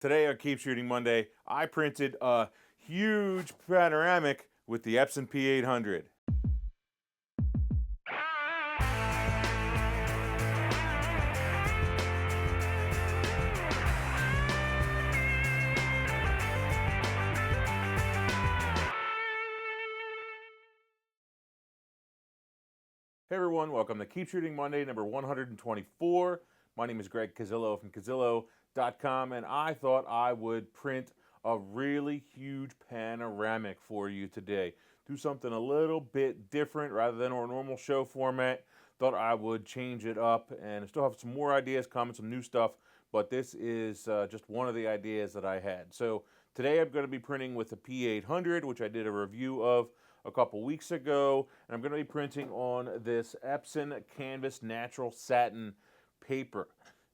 Today on Keep Shooting Monday, I printed a huge panoramic with the Epson P800. Hey everyone, welcome to Keep Shooting Monday number 124. My name is Greg Cazillo from Cazillo.com, and I thought I would print a really huge panoramic for you today. Do something a little bit different rather than our normal show format. Thought I would change it up, and I still have some more ideas coming, some new stuff, but this is just one of the ideas that I had. So today I'm going to be printing with the P800, which I did a review of a couple weeks ago, and I'm going to be printing on this Epson canvas natural satin paper.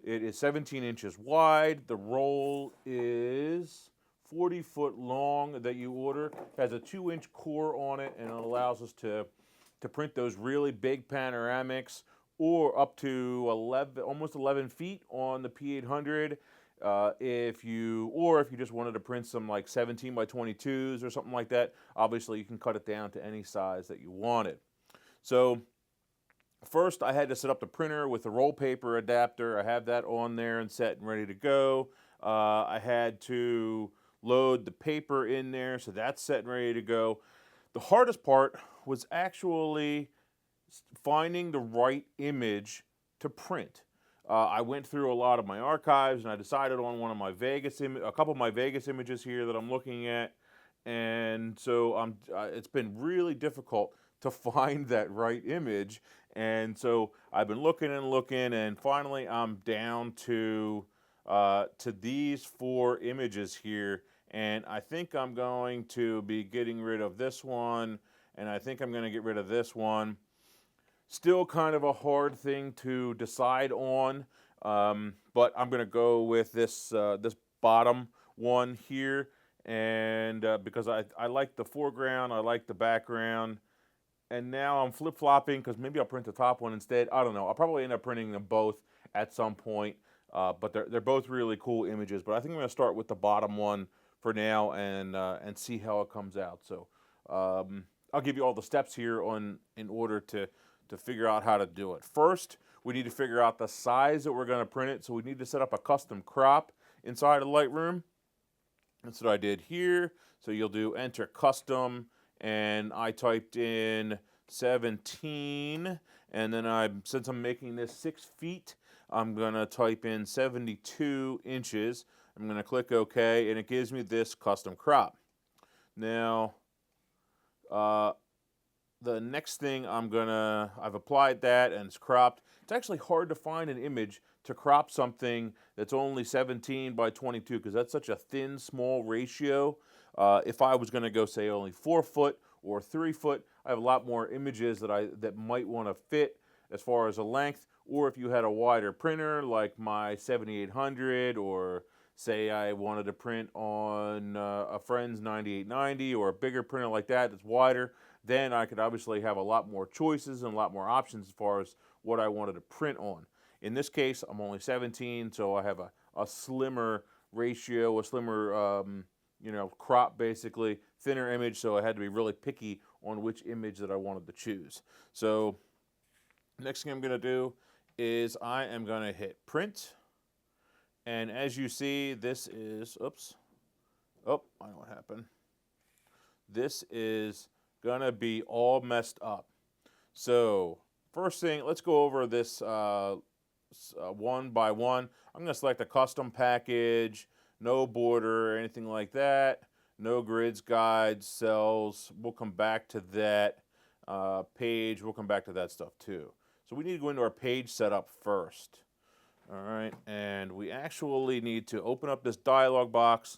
It is 17 inches wide. The roll is 40 foot long that you order. It has a 2-inch core on it, and it allows us to print those really big panoramics, or up to 11, almost 11 feet on the P800. If you just wanted to print some like 17 by 22s or something like that, obviously you can cut it down to any size that you wanted. So first I had to set up the printer with the roll paper adapter. I have that on there and set and ready to go. I had to load the paper in there, so that's set and ready to go. The hardest part was actually finding the right image to print. I went through a lot of my archives, and I decided on one of my a couple of my Vegas images here that I'm looking at, and so it's been really difficult to find that right image. And so I've been looking and looking, and finally I'm down to these 4 images here, and I think I'm going to be getting rid of this one, and I think I'm going to get rid of this one. Still kind of a hard thing to decide on, but I'm going to go with this bottom one here, and because I like the foreground, I like the background, and now I'm flip-flopping because maybe I'll print the top one instead. I don't know. I'll probably end up printing them both at some point, but they're both really cool images. But I think I'm going to start with the bottom one for now and see how it comes out. So I'll give you all the steps here in order to figure out how to do it. First, we need to figure out the size that we're going to print it, so we need to set up a custom crop inside of Lightroom. That's what I did here. So you'll do enter custom, and I typed in 17, and then since I'm making this 6 feet, I'm going to type in 72 inches. I'm going to click OK, and it gives me this custom crop. Now, the next thing I've applied that and it's cropped. It's actually hard to find an image to crop something that's only 17 by 22 because that's such a thin, small ratio. If I was going to go, say, only 4 foot or 3 foot, I have a lot more images that might want to fit as far as a length. Or if you had a wider printer like my 7800, or say I wanted to print on a friend's 9890 or a bigger printer like that that's wider, then I could obviously have a lot more choices and a lot more options as far as what I wanted to print on. In this case, I'm only 17, so I have a slimmer ratio, a slimmer crop, basically, thinner image, so I had to be really picky on which image that I wanted to choose. So next thing I'm going to do is I am going to hit print. And as you see, this is, oops, oh, I know what happened. This is going to be all messed up. So first thing, let's go over this one by one. I'm going to select a custom package, no border or anything like that, no grids, guides, cells. We'll come back to that page. We'll come back to that stuff too. So we need to go into our page setup first. All right, and we actually need to open up this dialog box,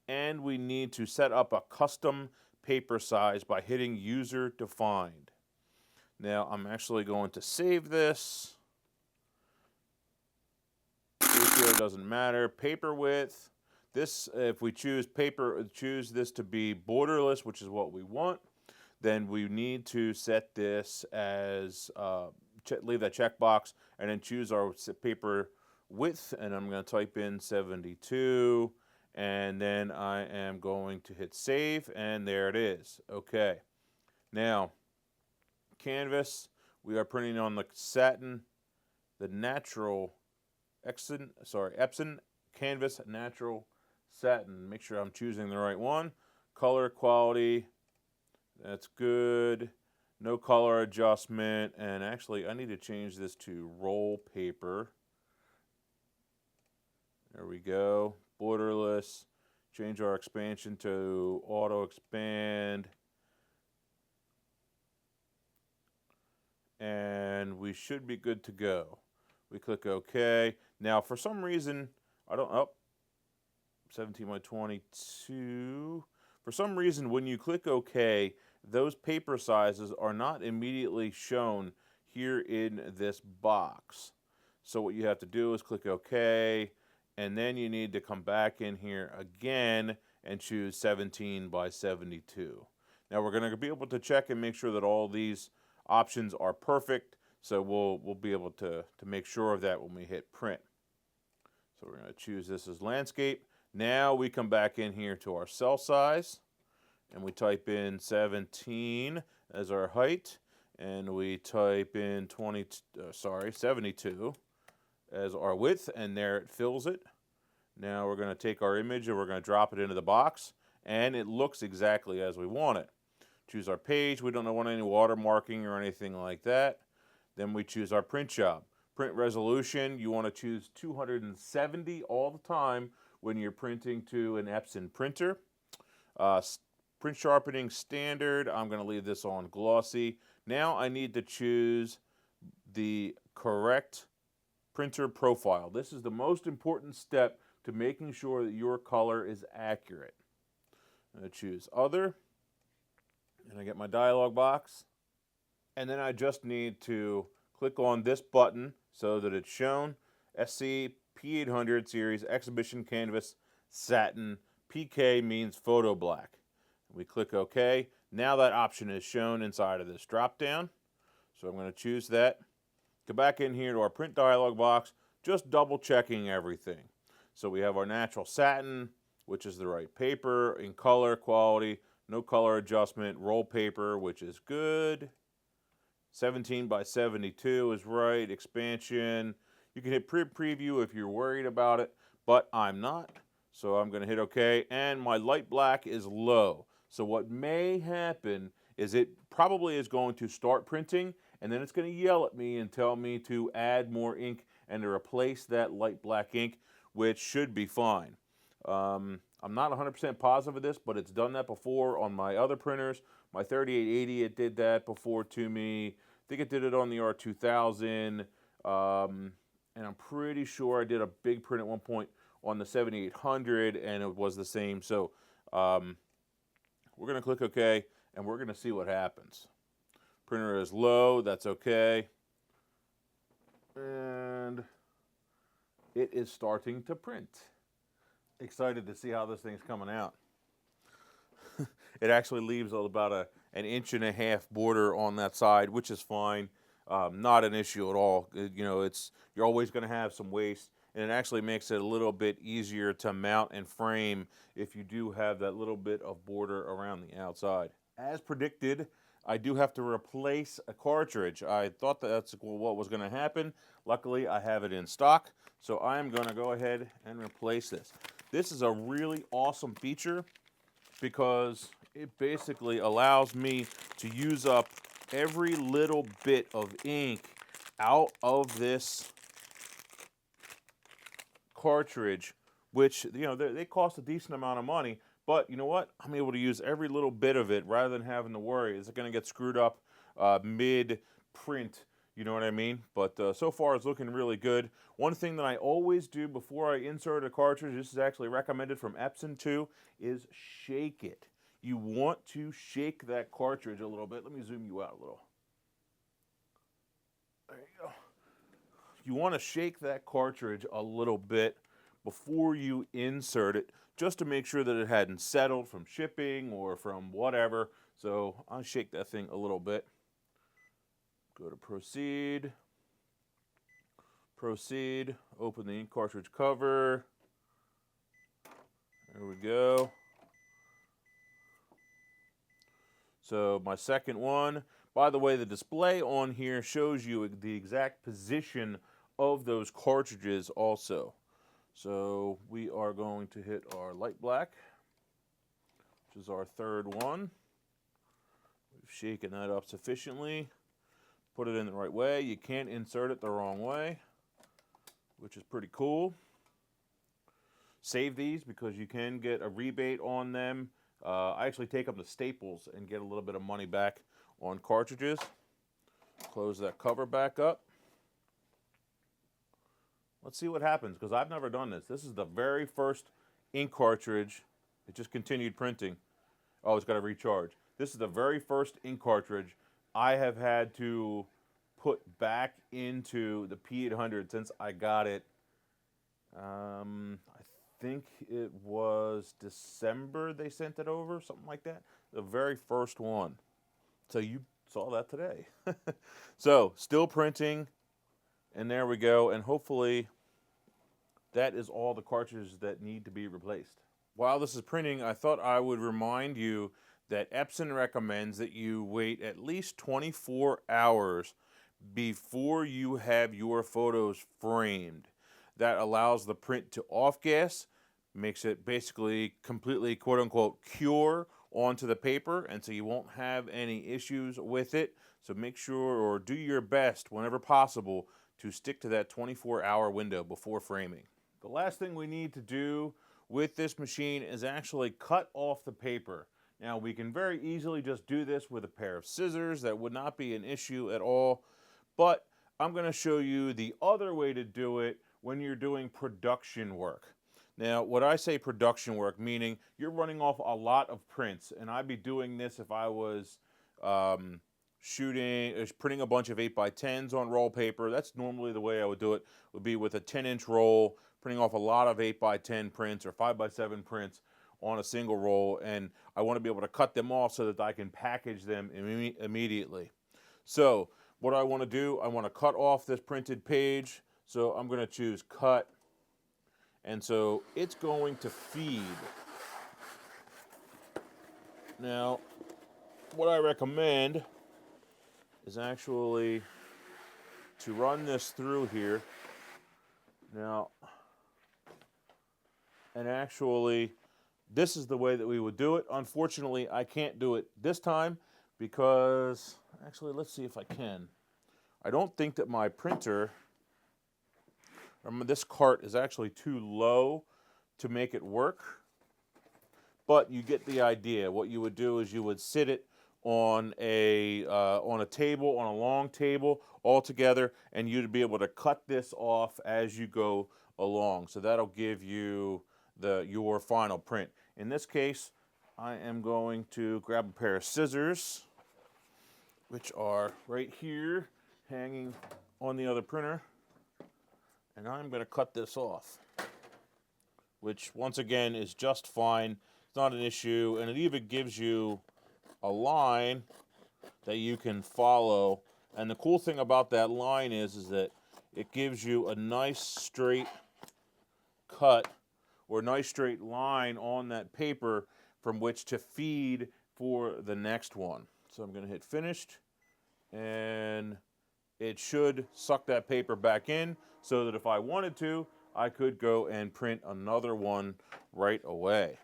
and we need to set up a custom paper size by hitting user defined. Now I'm actually going to save this. Ratio doesn't matter. Paper width. This, if we choose this to be borderless, which is what we want, then we need to set this as leave that checkbox, and then choose our paper width, and I'm going to type in 72, and then I am going to hit save, and there it is. Okay. Now, canvas, we are printing on the satin, the natural Epson canvas natural satin. Make sure I'm choosing the right one. Color quality, that's good. No color adjustment, and actually I need to change this to roll paper. There we go. Borderless. Change our expansion to auto expand. And we should be good to go. We click OK. Now, for some reason, I don't, 17 by 22. For some reason, when you click OK, those paper sizes are not immediately shown here in this box. So what you have to do is click OK, and then you need to come back in here again and choose 17 by 72. Now we're going to be able to check and make sure that all these options are perfect, so we'll be able to make sure of that when we hit print. So we're going to choose this as landscape. Now we come back in here to our cell size, and we type in 17 as our height, and we type in 72 as our width, and there it fills it. Now we're going to take our image and we're going to drop it into the box, and it looks exactly as we want it. Choose our page. We don't want any watermarking or anything like that. Then we choose our print job. Print resolution, you want to choose 270 all the time when you're printing to an Epson printer. Print sharpening standard, I'm going to leave this on glossy. Now I need to choose the correct printer profile. This is the most important step to making sure that your color is accurate. I'm going to choose other, and I get my dialog box, and then I just need to click on this button so that it's shown. SC P800 series exhibition canvas satin. PK means photo black. We click OK. Now that option is shown inside of this drop down, so I'm going to choose that. Go back in here to our print dialog box, just double checking everything. So we have our natural satin, which is the right paper, in color quality, no color adjustment, roll paper, which is good. 17 by 72 is right, expansion. You can hit print preview if you're worried about it, but I'm not. So I'm going to hit OK, and my light black is low. So what may happen is it probably is going to start printing, and then it's going to yell at me and tell me to add more ink and to replace that light black ink, which should be fine. I'm not 100% positive of this, but it's done that before on my other printers. My 3880, it did that before to me. I think it did it on the R2000, and I'm pretty sure I did a big print at one point on the 7800, and it was the same. So we're going to click OK, and we're going to see what happens. Printer is low, that's okay. And it is starting to print. Excited to see how this thing's coming out. It actually leaves about an inch and a half border on that side, which is fine. Not an issue at all. You're always going to have some waste, and it actually makes it a little bit easier to mount and frame if you do have that little bit of border around the outside. As predicted, I do have to replace a cartridge. I thought that's what was going to happen. Luckily, I have it in stock, so I'm going to go ahead and replace this. This is a really awesome feature because it basically allows me to use up every little bit of ink out of this cartridge, which, they cost a decent amount of money. But you know what? I'm able to use every little bit of it rather than having to worry. Is it going to get screwed up mid-print? You know what I mean? But so far it's looking really good. One thing that I always do before I insert a cartridge, this is actually recommended from Epson too, is shake it. You want to shake that cartridge a little bit. Let me zoom you out a little. There you go. You want to shake that cartridge a little bit before you insert it, just to make sure that it hadn't settled from shipping or from whatever. So I'll shake that thing a little bit. Go to proceed. Proceed, open the ink cartridge cover. There we go. So my second one, by the way, the display on here shows you the exact position of those cartridges also. So we are going to hit our light black, which is our third one. We've shaken that up sufficiently. Put it in the right way. You can't insert it the wrong way, which is pretty cool. Save these because you can get a rebate on them. I actually take them to Staples and get a little bit of money back on cartridges. Close that cover back up. Let's see what happens, because I've never done this. This is the very first ink cartridge. It just continued printing. Oh, it's got to recharge. This is the very first ink cartridge I have had to put back into the P800 since I got it. I think it was December they sent it over, something like that. The very first one. So you saw that today. So still printing, and there we go. And hopefully that is all the cartridges that need to be replaced. While this is printing, I thought I would remind you that Epson recommends that you wait at least 24 hours before you have your photos framed. That allows the print to off-gas, makes it basically completely quote-unquote cure onto the paper, and so you won't have any issues with it. So make sure, or do your best whenever possible, to stick to that 24-hour window before framing. The last thing we need to do with this machine is actually cut off the paper. Now, we can very easily just do this with a pair of scissors. That would not be an issue at all. But I'm going to show you the other way to do it when you're doing production work. Now, when I say production work, meaning you're running off a lot of prints, and I'd be doing this if I was printing a bunch of 8x10s on roll paper. That's normally the way I would do it, would be with a 10-inch roll, printing off a lot of 8x10 prints or 5x7 prints on a single roll, and I want to be able to cut them off so that I can package them immediately. So what I want to do, I want to cut off this printed page, so I'm going to choose cut, and so it's going to feed. Now, what I recommend is actually to run this through here. Now, and actually, this is the way that we would do it. Unfortunately, I can't do it this time because, actually, let's see if I can. I don't think that my printer, this cart is actually too low to make it work. But you get the idea. What you would do is you would sit it on a table, on a long table, all together, and you'd be able to cut this off as you go along. So that'll give you your final print. In this case, I am going to grab a pair of scissors, which are right here, hanging on the other printer, and I'm going to cut this off, which once again is just fine. It's not an issue, and it even gives you a line that you can follow. And the cool thing about that line is that it gives you a nice straight cut or a nice straight line on that paper from which to feed for the next one. So I'm going to hit finished, and it should suck that paper back in so that if I wanted to, I could go and print another one right away.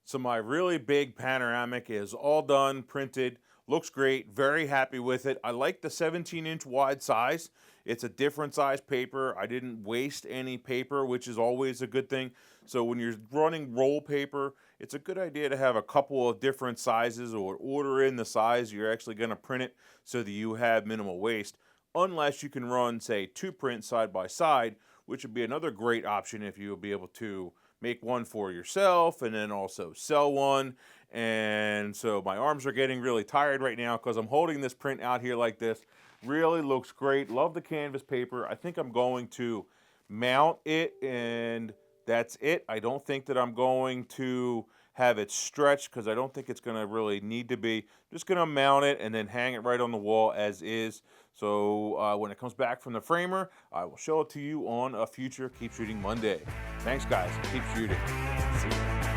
So my really big panoramic is all done, printed, looks great, very happy with it. I like the 17-inch wide size. It's a different size paper. I didn't waste any paper, which is always a good thing. So when you're running roll paper, it's a good idea to have a couple of different sizes, or order in the size you're actually going to print it so that you have minimal waste, unless you can run, say, 2 prints side by side, which would be another great option if you would be able to make one for yourself and then also sell one. And so my arms are getting really tired right now because I'm holding this print out here like this. Really looks great. Love the canvas paper. I think I'm going to mount it, and that's it. I don't think that I'm going to have it stretched because I don't think it's going to really need to be. Just going to mount it and then hang it right on the wall as is. So when it comes back from the framer, I will show it to you on a future Keep Shooting Monday. Thanks, guys. Keep shooting. See you.